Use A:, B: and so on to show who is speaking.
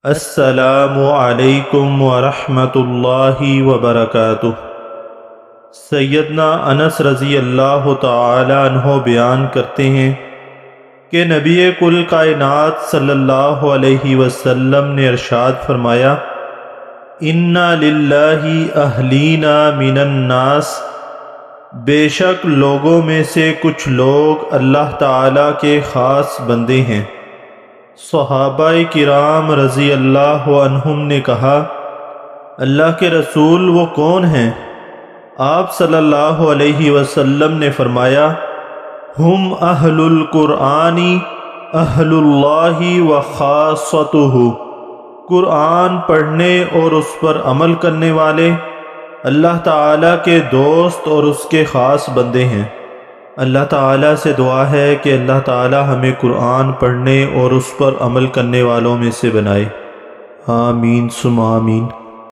A: السلام علیکم ورحمۃ اللہ وبرکاتہ۔ سیدنا انس رضی اللہ تعالی عنہ بیان کرتے ہیں کہ نبی کل کائنات صلی اللہ علیہ وسلم نے ارشاد فرمایا، اِنَّ لِلَّهِ اَهْلِينَ مِنَ النَّاسِ، بے شک لوگوں میں سے کچھ لوگ اللہ تعالیٰ کے خاص بندے ہیں۔ صحابہ کرام رضی اللہ عنہم نے کہا، اللہ کے رسول وہ کون ہیں؟ آپ صلی اللہ علیہ وسلم نے فرمایا، ہم اہل القرآن اہل اللہ و خاصتہ، قرآن پڑھنے اور اس پر عمل کرنے والے اللہ تعالیٰ کے دوست اور اس کے خاص بندے ہیں۔ اللہ تعالیٰ سے دعا ہے کہ اللہ تعالیٰ ہمیں قرآن پڑھنے اور اس پر عمل کرنے والوں میں سے بنائے، آمین ثم آمین۔